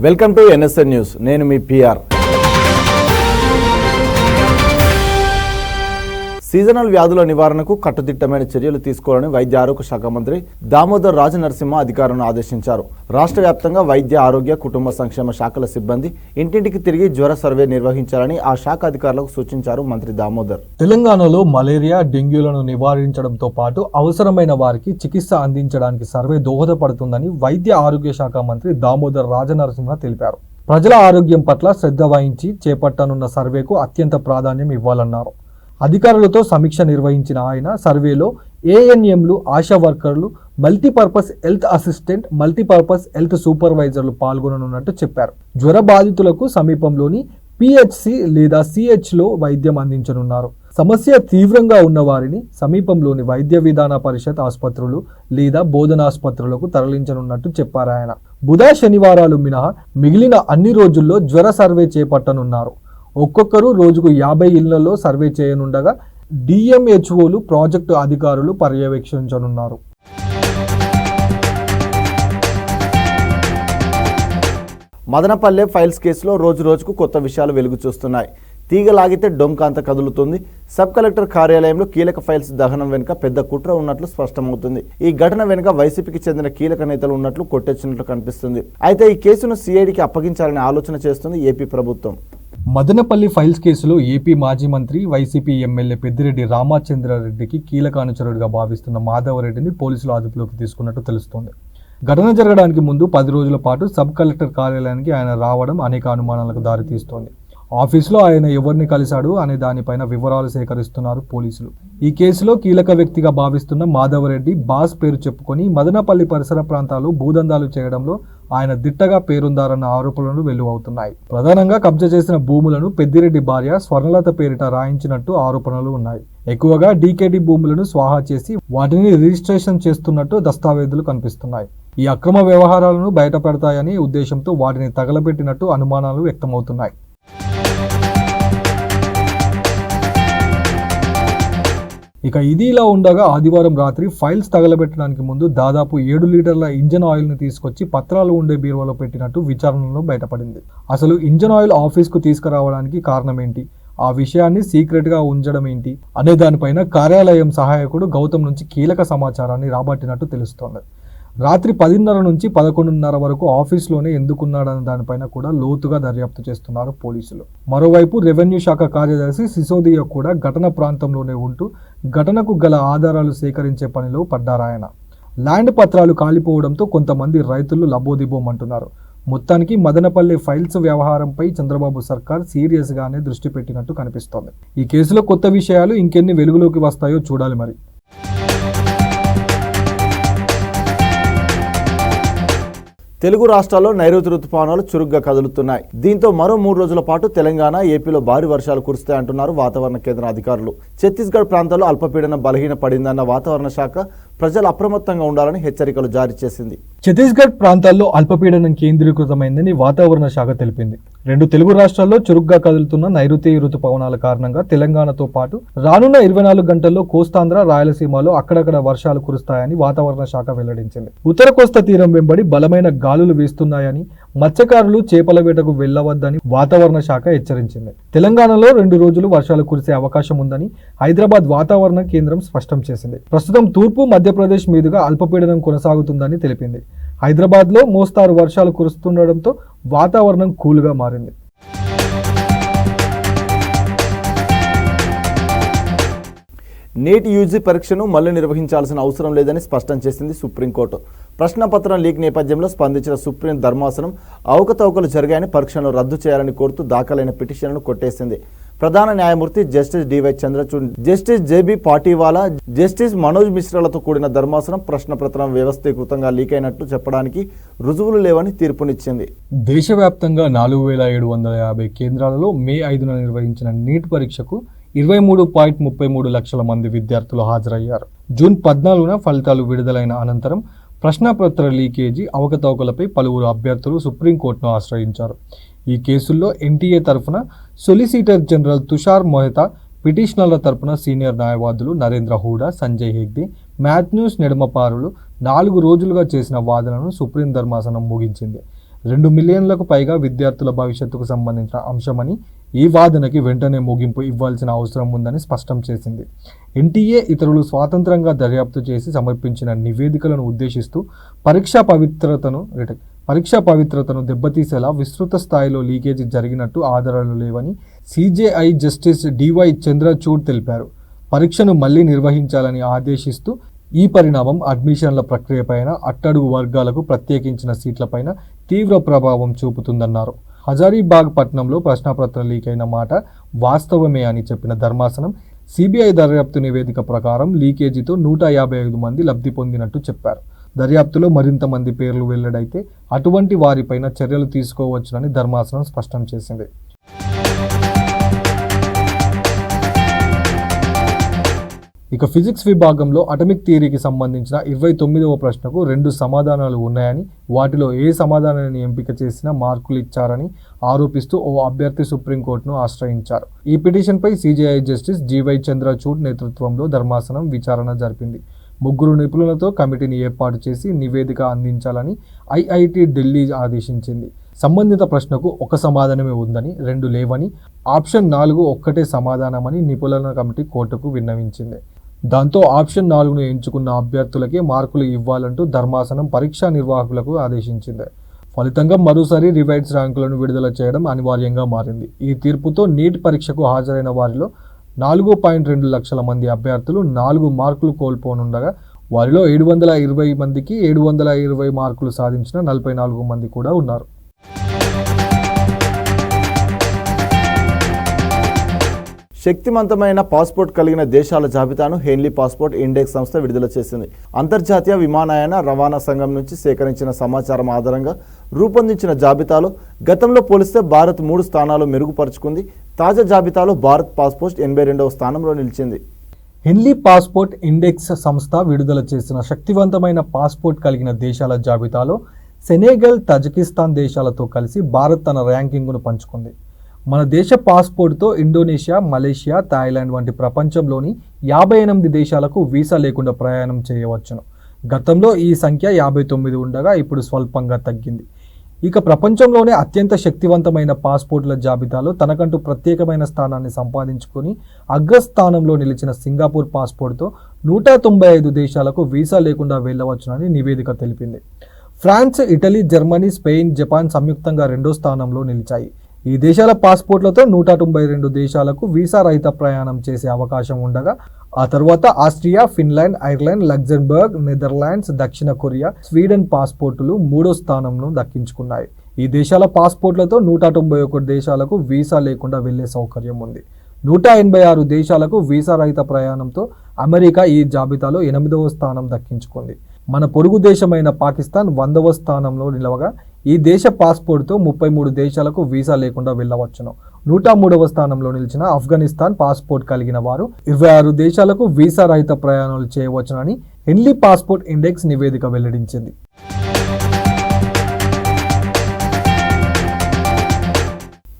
Welcome to NSN news. నేను మీ PR. Seasonal వ్యాధుల నివారణకు కట్టుదిట్టమైన చర్యలు తీసుకోవాలని వైద్య ఆరోగ్య శాఖ మంత్రి దామోదర్ రాజనరసింహ అధికారులను ఆదేశించారు. రాష్ట్ర వ్యాప్తంగా వైద్య ఆరోగ్య కుటుంబ సంక్షేమ శాఖల సిబ్బంది ఇంటింటికి తిరిగి జ్వర సర్వే నిర్వహించాలని ఆ శాఖ అధికారులకు సూచించారు మంత్రి దామోదర్. తెలంగాణలో మలేరియా, డెంగ్యూలను నివారించడంతో పాటు అవసరమైన వారికి చికిత్స అందించడానికి సర్వే దోహదపడుతుందని వైద్య ఆరోగ్య శాఖ మంత్రి దామోదర్ రాజనరసింహ తెలిపారు. ప్రజల ఆరోగ్యం పట్ల శ్రద్ధ వహించి చేపట్టనున్న సర్వేకు అత్యంత ప్రాధాన్యం ఇవ్వాలన్నారు. అధికారులతో సమీక్ష నిర్వహించిన ఆయన సర్వేలో ఏఎన్ఎంలు, ఆశా వర్కర్లు, multipurpose health assistant, multipurpose health సూపర్వైజర్లు పాల్గొననున్నట్టు చెప్పారు. జ్వర బాధితులకు సమీపంలోని పిహెచ్సి లేదా సిహెచ్లో వైద్యం అందించనున్నారు. సమస్య తీవ్రంగా ఉన్న వారిని సమీపంలోని వైద్య విధాన పరిషత్ ఆసుపత్రులు లేదా బోధనాసుపత్రులకు తరలించనున్నట్టు చెప్పారు ఆయన. బుధ, శనివారాలు మినహా మిగిలిన అన్ని రోజుల్లో జ్వర సర్వే చేపట్టనున్నారు. ఒక్కొక్కరు రోజుకు 50 ఇళ్లలో సర్వే చేయనుండగా డిఎంహెచ్ఓలు, ప్రాజెక్టు అధికారులు పర్యవేక్షించనున్నారు. మదనపల్లె ఫైల్స్ కేసులో రోజు రోజుకు కొత్త విషయాలు వెలుగు చూస్తున్నాయి. తీగలాగితే డొంకాంత కదులుతుంది. సబ్ కలెక్టర్ కార్యాలయంలో కీలక ఫైల్స్ దహనం వెనుక పెద్ద కుట్ర ఉన్నట్లు స్పష్టమవుతుంది. ఈ ఘటన వెనుక వైసీపీకి చెందిన కీలక నేతలు ఉన్నట్లు కొట్టొచ్చినట్లు కనిపిస్తుంది. అయితే ఈ కేసును సిఐడికి అప్పగించాలని ఆలోచన చేస్తుంది ఏపీ ప్రభుత్వం. మదనపల్లి ఫైల్స్ కేసులో ఏపీ మాజీ మంత్రి, వైసీపీ ఎమ్మెల్యే పెద్దిరెడ్డి రామచంద్రారెడ్డికి కీలక అనుచరుడిగా భావిస్తున్న మాధవరెడ్డిని పోలీసులు అదుపులోకి తీసుకున్నట్టు తెలుస్తోంది. ఘటన జరగడానికి ముందు 10 రోజుల పాటు సబ్ కలెక్టర్ కార్యాలయానికి ఆయన రావడం అనేక అనుమానాలకు దారితీస్తోంది. ఆఫీసులో ఆయన ఎవరిని కలిశాడు అనే దానిపైన వివరాలు సేకరిస్తున్నారు పోలీసులు. ఈ కేసులో కీలక వ్యక్తిగా భావిస్తున్న మాధవరెడ్డి బాస్ పేరు చెప్పుకొని మదనపల్లి పరిసర ప్రాంతాలు భూదందాలు చేయడంలో ఆయన దిట్టగా పేరుందారన్న ఆరోపణలు వెల్లువవుతున్నాయి. ప్రధానంగా కబ్జా చేసిన భూములను పెద్దిరెడ్డి భార్య స్వర్ణలత పేరిట రాయించినట్టు ఆరోపణలు ఉన్నాయి. ఎక్కువగా డీకేడీ భూములను స్వాహా చేసి వాటిని రిజిస్ట్రేషన్ చేస్తున్నట్టు దస్తావేజులు కనిపిస్తున్నాయి. ఈ అక్రమ వ్యవహారాలను బయటపెడతాయనే ఉద్దేశంతో వాటిని తగలబెట్టినట్టు అనుమానాలు వ్యక్తమవుతున్నాయి. ఇక ఇది ఇలా ఉండగా ఆదివారం రాత్రి ఫైల్స్ తగలబెట్టడానికి ముందు దాదాపు 7 లీటర్ల ఇంజన్ ఆయిల్ను తీసుకొచ్చి పత్రాలు ఉండే బీరువాలో పెట్టినట్టు విచారణలో బయటపడింది. అసలు ఇంజన్ ఆయిల్ ఆఫీస్కు తీసుకురావడానికి కారణం ఏంటి, ఆ విషయాన్ని సీక్రెట్గా ఉంచడం ఏంటి అనే దానిపైన కార్యాలయం సహాయకుడు గౌతమ్ నుంచి కీలక సమాచారాన్ని రాబట్టినట్టు తెలుస్తోంది. రాత్రి 10:30 నుంచి 11:30 వరకు ఆఫీస్లోనే ఎందుకున్నాడన్న దానిపైన కూడా లోతుగా దర్యాప్తు చేస్తున్నారు పోలీసులు. మరోవైపు రెవెన్యూ శాఖ కార్యదర్శి సిసోదియా కూడా ఘటన ప్రాంతంలోనే ఉంటూ ఘటనకు గల ఆధారాలు సేకరించే పనిలో పడ్డారాయన. ల్యాండ్ పత్రాలు కాలిపోవడంతో కొంతమంది రైతులు లబోదిబోమంటున్నారు. మొత్తానికి మదనపల్లి ఫైల్స్ వ్యవహారంపై చంద్రబాబు సర్కార్ సీరియస్ గానే దృష్టి పెట్టినట్టు కనిపిస్తోంది. ఈ కేసులో కొత్త విషయాలు ఇంకెన్ని వెలుగులోకి వస్తాయో చూడాలి మరి. తెలుగు రాష్ట్రాల్లో నైరుతి రుతుపవనాలు చురుగ్గా కదులుతున్నాయి. దీంతో మరో 3 రోజుల పాటు తెలంగాణ, ఏపీలో భారీ వర్షాలు కురుస్తాయంటున్నారు వాతావరణ కేంద్ర అధికారులు. ఛత్తీస్గఢ్ ప్రాంతాల్లో అల్పపీడనం బలహీన పడిందన్న వాతావరణ శాఖ ప్రజలు అప్రమత్తంగా ఉండాలని హెచ్చరికలు జారీ చేసింది. ఛత్తీస్గఢ్ ప్రాంతాల్లో అల్పపీడనం కేంద్రీకృతమైందని వాతావరణ శాఖ తెలిపింది. 2 తెలుగు రాష్ట్రాల్లో చురుగ్గా కదులుతున్న నైరుతి రుతుపవనాల కారణంగా తెలంగాణతో పాటు రానున్న 24 గంటల్లో కోస్తాంధ్ర, రాయలసీమలో అక్కడక్కడ వర్షాలు కురుస్తాయని వాతావరణ శాఖ వెల్లడించింది. ఉత్తర కోస్తా తీరం వెంబడి బలమైన గాలులు వీస్తున్నాయని, మత్స్యకారులు చేపల వేటకు వెళ్లవద్దని వాతావరణ శాఖ హెచ్చరించింది. తెలంగాణలో 2 రోజులు వర్షాలు కురిసే అవకాశం ఉందని హైదరాబాద్ వాతావరణ కేంద్రం స్పష్టం చేసింది. ప్రస్తుతం తూర్పు మధ్యప్రదేశ్ మీదుగా అల్పపీడనం కొనసాగుతుందని తెలిపింది. హైదరాబాద్లో మోస్తారు వర్షాలు కురుస్తుండటంతో వాతావరణం కూల్గా మారింది. నీట్ యూజీ పరీక్షను మళ్లీ నిర్వహించాల్సిన అవసరం లేదని స్పష్టం చేసింది సుప్రీంకోర్టు. ప్రశ్నపత్రం లీక్ నేపథ్యంలో స్పందించిన సుప్రీం ధర్మాసనం అవకతవకలు జరిగాయని పరీక్షను రద్దు చేయాలని కోరుతూ దాఖలైన పిటిషన్ను కొట్టేసింది. ప్రధాన న్యాయమూర్తి justice DY Chandrachud, justice JB Pardiwala, justice Manoj మిశ్రాలతో కూడిన ధర్మాసనం ప్రశ్నపత్రం వ్యవస్థీకృతంగా లీక్ అయినట్టు చెప్పడానికి రుజువులు లేవని తీర్పునిచ్చింది. దేశవ్యాప్తంగా 4750 కేంద్రాలలో మే 5న నిర్వహించిన నీట్ పరీక్షకు 23.33 లక్షల మంది విద్యార్థులు హాజరయ్యారు. జూన్ 14న ఫలితాలు విడుదలైన అనంతరం ప్రశ్నపత్ర లీకేజీ అవకతవకలపై పలువురు అభ్యర్థులు సుప్రీంకోర్టును ఆశ్రయించారు. ఈ కేసుల్లో ఎన్టీఏ తరఫున సొలిసిటర్ జనరల్ తుషార్ మొహతా, పిటిషనర్ల తరపున సీనియర్ న్యాయవాదులు నరేంద్ర హూడా, సంజయ్ హెగ్డే, మాథ్యూస్ నెడమపారులు 4 రోజులుగా చేసిన వాదనను సుప్రీం ధర్మాసనం ముగించింది. 2 మిలియన్లకు పైగా విద్యార్థుల భవిష్యత్తుకు సంబంధించిన అంశమని ఈ వాదనకి వెంటనే ముగింపు ఇవ్వాల్సిన అవసరం ఉందని స్పష్టం చేసింది. ఎన్టీఏ ఇతరులు స్వాతంత్రంగా దర్యాప్తు చేసి సమర్పించిన నివేదికలను ఉద్దేశిస్తూ పరీక్షా పవిత్రతను దెబ్బతీసేలా విస్తృత స్థాయిలో లీకేజీ జరిగినట్టు ఆధారాలు లేవని సిజేఐ జస్టిస్ డివై చంద్రచూడ్ తెలిపారు. పరీక్షను మళ్లీ నిర్వహించాలని ఆదేశిస్తూ ఈ పరిణామం అడ్మిషన్ల ప్రక్రియపైన, అట్టడుగు వర్గాలకు ప్రత్యేకించిన సీట్లపైన తీవ్ర ప్రభావం చూపుతుందన్నారు. హజారీబాగ్ పట్టణంలో ప్రశ్నపత్రం లీక్ అయిన మాట వాస్తవమే అని చెప్పిన ధర్మాసనం సిబిఐ దర్యాప్తు నివేదిక ప్రకారం లీకేజీతో 155 మంది లబ్ధి పొందినట్టు చెప్పారు. దర్యాప్తులో మరింత మంది పేర్లు వెల్లడైతే అటువంటి వారిపైన చర్యలు తీసుకోవచ్చునని ధర్మాసనం స్పష్టం చేసింది. ఇక ఫిజిక్స్ విభాగంలో అటమిక్ థియరీకి సంబంధించిన 29వ ప్రశ్నకు 2 సమాధానాలు ఉన్నాయని, వాటిలో ఏ సమాధానాన్ని ఎంపిక చేసినా మార్కులు ఇచ్చారని ఆరోపిస్తూ ఓ అభ్యర్థి సుప్రీంకోర్టును ఆశ్రయించారు. ఈ పిటిషన్పై సిజేఐ జస్టిస్ జీవై చంద్రచూడ్ నేతృత్వంలో ధర్మాసనం విచారణ జరిపింది. 3 నిపుణులతో కమిటీని ఏర్పాటు చేసి నివేదిక అందించాలని ఐఐటి ఢిల్లీ ఆదేశించింది. సంబంధిత ప్రశ్నకు ఒక సమాధానమే ఉందని, 2 లేవని, ఆప్షన్ 4 ఒక్కటే సమాధానమని నిపుణుల కమిటీ కోర్టుకు విన్నవించింది. దాంతో ఆప్షన్ 4ను ఎంచుకున్న అభ్యర్థులకే మార్కులు ఇవ్వాలంటూ ధర్మాసనం పరీక్షా నిర్వాహకులకు ఆదేశించింది. ఫలితంగా మరోసారి రివైజ్ ర్యాంకులను విడుదల చేయడం అనివార్యంగా మారింది. ఈ తీర్పుతో నీట్ పరీక్షకు హాజరైన వారిలో 4.2 లక్షల మంది అభ్యర్థులు 4 మార్కులు కోల్పోనుండగా, వారిలో 720 మందికి 720 మార్కులు సాధించిన 44 మంది కూడా ఉన్నారు. శక్తివంతమైన పాస్పోర్ట్ కలిగిన దేశాల జాబితాను హెన్లీ పాస్పోర్ట్ ఇండెక్స్ సంస్థ విడుదల చేసింది. అంతర్జాతీయ విమానయాన రవాణా సంఘం నుంచి సేకరించిన సమాచారం ఆధారంగా రూపొందించిన జాబితాలో గతంలో పోలిస్తే భారత్ 3 స్థానాలు మెరుగుపరుచుకుంది. తాజా జాబితాలో భారత్ పాస్పోర్ట్ 82వ స్థానంలో నిలిచింది. హెన్లీ పాస్పోర్ట్ ఇండెక్స్ సంస్థ విడుదల చేసిన శక్తివంతమైన పాస్పోర్ట్ కలిగిన దేశాల జాబితాలో సెనెగల్, తజికిస్తాన్ దేశాలతో కలిసి భారత్ తన ర్యాంకింగ్ను పంచుకుంది. మన దేశ పాస్పోర్ట్తో ఇండోనేషియా, మలేషియా, థాయిలాండ్ వంటి ప్రపంచంలోని 58 దేశాలకు వీసా లేకుండా ప్రయాణం చేయవచ్చును. గతంలో ఈ సంఖ్య 59 ఉండగా ఇప్పుడు స్వల్పంగా తగ్గింది. ఇక ప్రపంచంలోనే అత్యంత శక్తివంతమైన పాస్పోర్ట్ల జాబితాలో తనకంటూ ప్రత్యేకమైన స్థానాన్ని సంపాదించుకొని అగ్రస్థానంలో నిలిచిన సింగపూర్ పాస్పోర్ట్తో 195 దేశాలకు వీసా లేకుండా వెళ్ళవచ్చునని నివేదిక తెలిపింది. France, Italy, Germany, Spain, Japan సంయుక్తంగా 2వ స్థానంలో నిలిచాయి. ఈ దేశాల పాస్పోర్ట్లతో 192 దేశాలకు వీసా రహిత ప్రయాణం చేసే అవకాశం ఉండగా, ఆ తర్వాత Austria, Finland, Ireland, Luxembourg, Netherlands, దక్షిణ కొరియా, స్వీడన్ పాస్పోర్టులు 3వ స్థానంను దక్కించుకున్నాయి. ఈ దేశాల పాస్పోర్ట్లతో 191 దేశాలకు వీసా లేకుండా వెళ్లే సౌకర్యం ఉంది. 186 దేశాలకు వీసా రహిత ప్రయాణంతో అమెరికా ఈ జాబితాలో 8వ స్థానం దక్కించుకుంది. మన పొరుగు దేశమైన పాకిస్తాన్ 100వ స్థానంలో నిలవగా, ఈ దేశ పాస్పోర్ట్తో 33 దేశాలకు వీసా లేకుండా వెళ్ళవచ్చును. 103వ స్థానంలో నిలిచిన ఆఫ్ఘనిస్తాన్ పాస్పోర్ట్ కలిగిన వారు 26 దేశాలకు వీసా రహిత ప్రయాణాలు చేయవచ్చునని హెన్లీ పాస్పోర్ట్ ఇండెక్స్ నివేదిక వెల్లడించింది.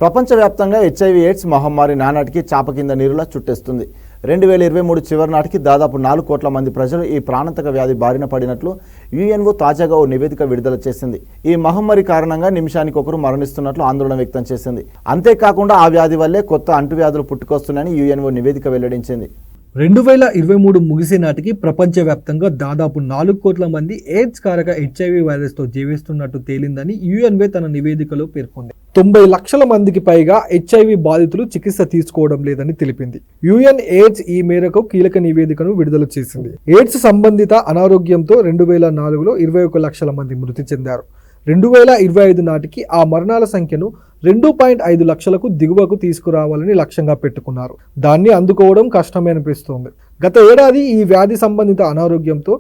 ప్రపంచవ్యాప్తంగా HIV/AIDS మహమ్మారి నానాటికి చాప కింద నీరులా చుట్టేస్తుంది. 2023 చివరి నాటికి దాదాపు 4 కోట్ల మంది ప్రజలు ఈ ప్రాణాంతక వ్యాధి బారిన పడినట్లు యుఎన్ఓ తాజాగా ఓ నివేదిక విడుదల చేసింది. ఈ మహమ్మారి కారణంగా నిమిషానికి ఒకరు మరణిస్తున్నట్లు ఆందోళన వ్యక్తం చేసింది. అంతేకాకుండా ఆ వ్యాధి వల్లే కొత్త అంటువ్యాధులు పుట్టుకొస్తున్నాయని యుఎన్ఓ నివేదిక వెల్లడించింది. 2023 ముగిసే నాటికి ప్రపంచవ్యాప్తంగా దాదాపు 4 కోట్ల మంది ఎయిడ్స్ కారక HIV వైరస్తో జీవిస్తున్నట్టు తేలిందని యుఎన్ఓ తన నివేదికలో పేర్కొంది. 90 లక్షల మందికి పైగా HIV బాధితులు చికిత్స తీసుకోవడం లేదని తెలిపింది. యుఎన్ ఎయిడ్స్ ఈ మేరకు కీలక నివేదికను విడుదల చేసింది. ఎయిడ్స్ సంబంధిత అనారోగ్యంతో 2004లో 21 లక్షల మంది మృతి చెందారు. 2025 నాటికి ఆ మరణాల సంఖ్యను 2.5 లక్షలకు దిగువకు తీసుకురావాలని లక్ష్యంగా పెట్టుకున్నారు. దాన్ని అందుకోవడం కష్టమే అనిపిస్తోంది. గత ఏడాది ఈ వ్యాధి సంబంధిత అనారోగ్యంతో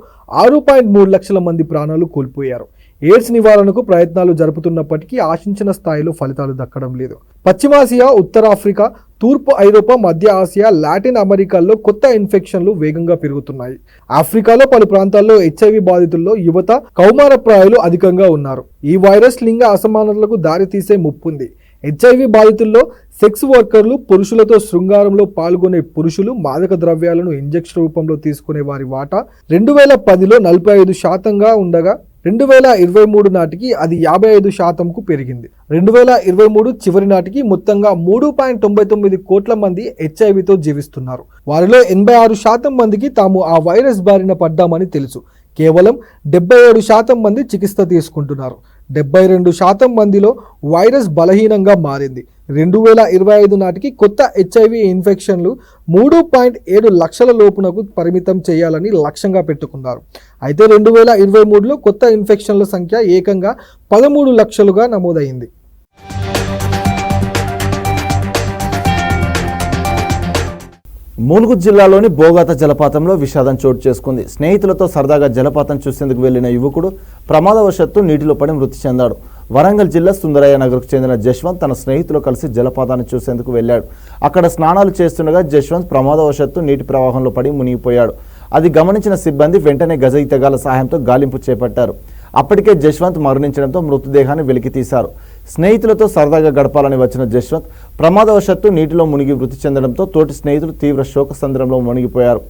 6.3 లక్షల మంది ప్రాణాలు కోల్పోయారు. ఎయిడ్స్ నివారణకు ప్రయత్నాలు జరుపుతున్నప్పటికీ ఆశించిన స్థాయిలో ఫలితాలు దక్కడం లేదు. పశ్చిమాసియా, ఉత్తరాఫ్రికా, తూర్పు ఐరోపా, మధ్య ఆసియా, లాటిన్ అమెరికాల్లో కొత్త ఇన్ఫెక్షన్లు వేగంగా పెరుగుతున్నాయి. ఆఫ్రికాలో పలు ప్రాంతాల్లో HIV బాధితుల్లో యువత, కౌమారప్రాయులు అధికంగా ఉన్నారు. ఈ వైరస్ లింగ అసమానతలకు దారితీసే ముప్పుంది. HIV బాధితుల్లో సెక్స్ వర్కర్లు, పురుషులతో శృంగారంలో పాల్గొనే పురుషులు, మాదక ద్రవ్యాలను ఇంజెక్షన్ రూపంలో తీసుకునే వారి వాటా 2010లో 45% ఉండగా 2023 నాటికి అది 55%కు పెరిగింది. 2023 చివరి నాటికి మొత్తంగా 3.99 కోట్ల మంది హెచ్ఐవితో జీవిస్తున్నారు. వారిలో 86% మందికి తాము ఆ వైరస్ బారిన పడ్డామని తెలుసు. కేవలం 77% మంది చికిత్స తీసుకుంటున్నారు. 72% మందిలో వైరస్ బలహీనంగా మారింది. 2025 నాటికి కొత్త హెచ్ఐవి ఇన్ఫెక్షన్లు 3.7 లక్షల లోపునకు పరిమితం చేయాలని లక్ష్యంగా పెట్టుకున్నారు. అయితే 2023లో కొత్త ఇన్ఫెక్షన్ల సంఖ్య ఏకంగా 13 లక్షలుగా నమోదైంది. ములుగు జిల్లాలోని బోగాత జలపాతంలో విషాదం చోటు చేసుకుంది. స్నేహితులతో సరదాగా జలపాతం చూసేందుకు వెళ్లిన యువకుడు ప్రమాదవశాత్తు నీటిలో పడి మృతి చెందాడు. వరంగల్ జిల్లా సుందరయ్య నగర్కు చెందిన జశ్వంత్ తన స్నేహితులు కలిసి జలపాతాన్ని చూసేందుకు వెళ్లాడు. అక్కడ స్నానాలు చేస్తుండగా జశ్వంత్ ప్రమాదవశాత్తు నీటి ప్రవాహంలో పడి మునిగిపోయాడు. అది గమనించిన సిబ్బంది వెంటనే గజ ఈతగాళ్ల సహాయంతో గాలింపు చేపట్టారు. అప్పటికే జశ్వంత్ మరణించడంతో మృతదేహాన్ని వెలికితీశారు. స్నేహితులతో సరదాగా గడపాలని వచ్చిన జశ్వంత్ ప్రమాదవశాత్తు నీటిలో మునిగి మృతి చెందడంతో తోటి స్నేహితులు తీవ్ర శోకసంద్రంలో మునిగిపోయారు.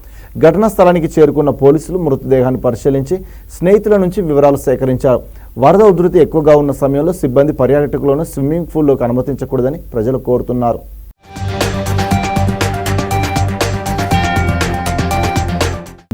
ఘటనా స్థలానికి చేరుకున్న పోలీసులు మృతదేహాన్ని పరిశీలించి స్నేహితుల నుంచి వివరాలు సేకరించారు. వరద ఉధృతి ఎక్కువగా ఉన్న సమయంలో సిబ్బంది పర్యాటకులను స్విమ్మింగ్ పూల్లోకి అనుమతించకూడదని ప్రజలు కోరుతున్నారు.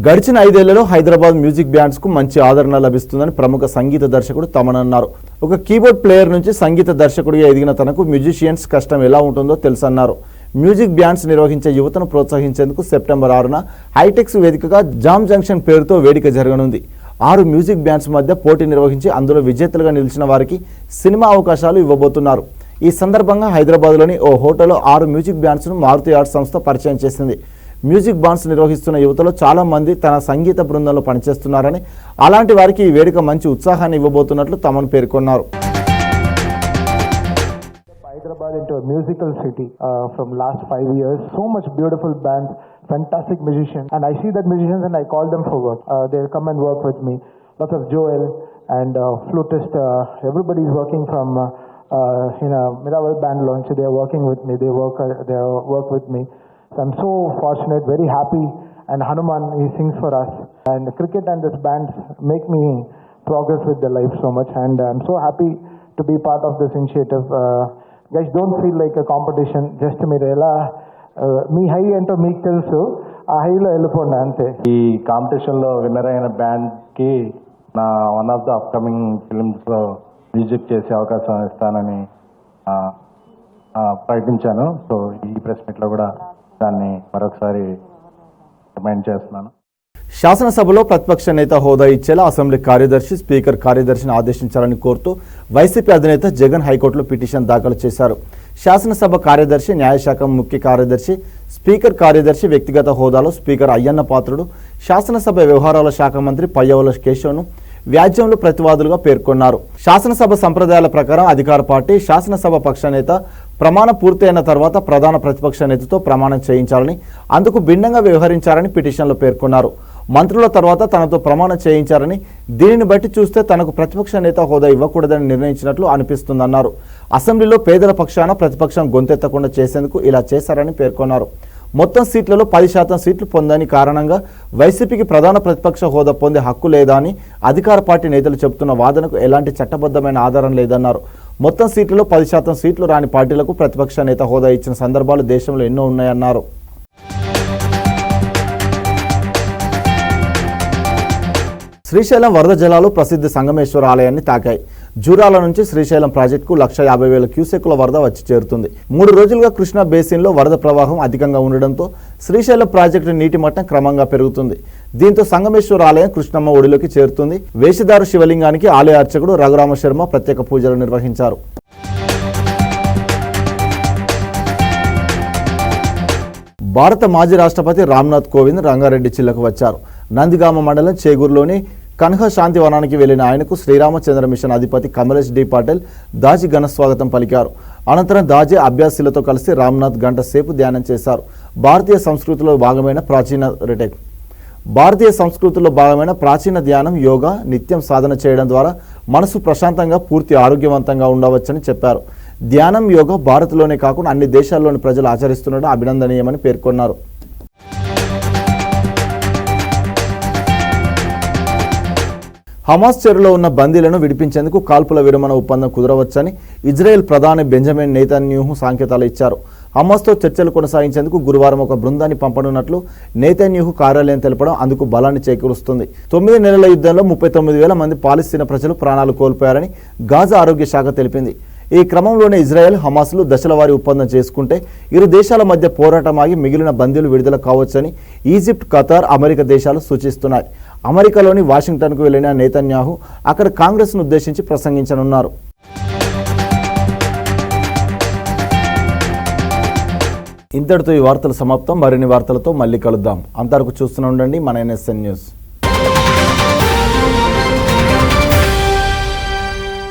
గడిచిన 5 ఏళ్లలో హైదరాబాద్ మ్యూజిక్ బ్యాండ్స్కు మంచి ఆదరణ లభిస్తుందని ప్రముఖ సంగీత దర్శకుడు తమన్ అన్నారు. ఒక కీబోర్డ్ ప్లేయర్ నుంచి సంగీత దర్శకుడిగా ఎదిగిన తనకు మ్యూజిషియన్స్ కష్టం ఎలా ఉంటుందో తెలుసన్నారు. మ్యూజిక్ బ్యాండ్స్ నిర్వహించే యువతను ప్రోత్సహించేందుకు సెప్టెంబర్ 6న హైటెక్స్ వేదికగా జామ్ జంక్షన్ పేరుతో వేడుక జరగనుంది. 6 మ్యూజిక్ బ్యాండ్స్ మధ్య పోటీ నిర్వహించి అందులో విజేతలుగా నిలిచిన వారికి సినిమా అవకాశాలు ఇవ్వబోతున్నారు. ఈ సందర్భంగా హైదరాబాద్లోని ఓ హోటల్లో 6 మ్యూజిక్ బ్యాండ్స్ను మారుతి ఆర్ట్స్ సంస్థ పరిచయం చేసింది. మ్యూజిక్ బ్యాండ్స్ నిర్వహిస్తున్న యువతలో చాలా మంది తన సంగీత బృందంలో పనిచేస్తున్నారని, అలాంటి వారికి ఈ వేడుక మంచి ఉత్సాహాన్ని ఇవ్వబోతున్నట్లు తమను పేర్కొన్నారు. Hyderabad into a musical city from last 5 years. So much beautiful bands, fantastic musicians, and I see that musicians and I call them for work. They'll come and work with me. Lots of Joel and flutist. Everybody is working from Miraval band launch. They are working with me. They work with me. So I'm so fortunate, very happy. And Hanuman, he sings for us. And cricket and this band make me progress with their life so much. And I'm so happy to be part of this initiative. Guys, don't feel like a competition. Just మీరు ఎలా మీ high ఏంటో మీకు తెలుసు, ఆ హైలో వెళ్ళిపోండి అంతే. ఈ కాంపిటీషన్లో విన్నర్ అయిన బ్యాండ్కి నా వన్ ఆఫ్ ద అప్కమింగ్ ఫిల్మ్స్లో మ్యూజిక్ చేసే అవకాశం ఇస్తానని ప్రకటించాను. సో ఈ ప్రెస్ మీట్లో కూడా దాన్ని మరొకసారి రిమైండ్ చేస్తున్నాను. శాసనసభలో ప్రతిపక్ష నేత హోదా ఇచ్చేలా అసెంబ్లీ కార్యదర్శి స్పీకర్ కార్యదర్శిని ఆదేశించాలని కోరుతూ వైసీపీ అధినేత జగన్ హైకోర్టులో పిటిషన్ దాఖలు చేశారు. శాసనసభ కార్యదర్శి, న్యాయశాఖ ముఖ్య కార్యదర్శి, స్పీకర్ కార్యదర్శి వ్యక్తిగత హోదాలో స్పీకర్ అయ్యన్న పాత్రుడు, శాసనసభ వ్యవహారాల శాఖ మంత్రి పయ్యవుల కేశవ్ను వ్యాజ్యంలో ప్రతివాదులుగా పేర్కొన్నారు. శాసనసభ సంప్రదాయాల ప్రకారం అధికార పార్టీ శాసనసభ పక్ష నేత ప్రమాణం పూర్తయిన తర్వాత ప్రధాన ప్రతిపక్ష నేతతో ప్రమాణం చేయించాలని, అందుకు భిన్నంగా వ్యవహరించారని పిటిషన్లో పేర్కొన్నారు. మంత్రుల తర్వాత తనతో ప్రమాణం చేయించారని, దీనిని బట్టి చూస్తే తనకు ప్రతిపక్ష నేత హోదా ఇవ్వకూడదని నిర్ణయించినట్లు అనిపిస్తుందన్నారు. అసెంబ్లీలో పేదల పక్షాన ప్రతిపక్షం గొంతెత్తకుండా చేసేందుకు ఇలా చేశారని పేర్కొన్నారు. మొత్తం సీట్లలో 10% సీట్లు పొందని కారణంగా వైసీపీకి ప్రధాన ప్రతిపక్ష హోదా పొందే హక్కు లేదా అని అధికార పార్టీ నేతలు చెబుతున్న వాదనకు ఎలాంటి చట్టబద్ధమైన ఆధారం లేదన్నారు. మొత్తం సీట్లలో 10% సీట్లు రాని పార్టీలకు ప్రతిపక్ష నేత హోదా ఇచ్చిన సందర్భాలు దేశంలో ఎన్నో ఉన్నాయన్నారు. శ్రీశైలం వరద జలాలు ప్రసిద్ధ సంగమేశ్వర ఆలయాన్ని తాకాయి. జూరాల నుంచి శ్రీశైలం ప్రాజెక్టుకు 150,000 క్యూసెక్కుల వరద వచ్చి చేరుతుంది. 3 రోజులుగా కృష్ణా బేసిన్లో వరద ప్రవాహం అధికంగా ఉండడంతో శ్రీశైలం ప్రాజెక్టు నీటి మట్టం క్రమంగా పెరుగుతుంది. దీంతో సంగమేశ్వర ఆలయం కృష్ణమ్మ ఒడిలోకి చేరుతుంది. వేషధారు శివలింగానికి ఆలయ అర్చకుడు రఘురామ శర్మ ప్రత్యేక పూజలు నిర్వహించారు. భారత మాజీ రాష్ట్రపతి రామ్నాథ్ కోవింద్ రంగారెడ్డి జిల్లాకు వచ్చారు. నందిగామ మండలం చేగూరులోని కన్హ శాంతి వనానికి వెళ్లిన ఆయనకు శ్రీరామచంద్ర మిషన్ అధిపతి కమలేష్ డి పాటిల్ దాజీ ఘన స్వాగతం పలికారు. అనంతరం దాజీ అభ్యాసులతో కలిసి రామ్నాథ్ గంట సేపు ధ్యానం చేశారు. భారతీయ సంస్కృతిలో భాగమైన ప్రాచీన ధ్యానం, యోగా నిత్యం సాధన చేయడం ద్వారా మనసు ప్రశాంతంగా పూర్తి ఆరోగ్యవంతంగా ఉండవచ్చని చెప్పారు. ధ్యానం, యోగా భారత్లోనే కాకుండా అన్ని దేశాల్లోని ప్రజలు ఆచరిస్తుండడం అభినందనీయమని పేర్కొన్నారు. హమాస్ చెరలో ఉన్న బందీలను విడిపించేందుకు కాల్పుల విరమణ ఒప్పందం కుదరవచ్చని ఇజ్రాయెల్ ప్రధాని బెంజమిన్ నెతన్యాహు సంకేతాలు ఇచ్చారు. హమాస్తో చర్చలు కొనసాగించేందుకు గురువారం ఒక బృందాన్ని పంపనున్నట్లు నెతన్యాహు కార్యాలయం తెలపడం అందుకు బలాన్ని చేకూరుస్తుంది. 9 నెలల యుద్ధంలో 39,000 మంది పాలస్తీనా ప్రజలు ప్రాణాలు కోల్పోయారని గాజా ఆరోగ్య శాఖ తెలిపింది. ఈ క్రమంలోనే ఇజ్రాయెల్, హమాస్లు దశలవారీ ఒప్పందం చేసుకుంటే ఇరు దేశాల మధ్య పోరాటం ఆగి మిగిలిన బందీలు విడుదల కావచ్చని ఈజిప్ట్, ఖతార్, అమెరికా దేశాలు సూచిస్తున్నాయి. అమెరికాలోని వాషింగ్టన్కు వెళ్లిన నెతన్యాహు అక్కడ కాంగ్రెస్ను ఉద్దేశించి ప్రసంగించనున్నారు. ఇంతటితో ఈ వార్తలు సమాప్తం. మరిన్ని వార్తలతో మళ్ళీ కలుద్దాం. అంతవరకు చూస్తూనే ఉండండి మన NSN న్యూస్.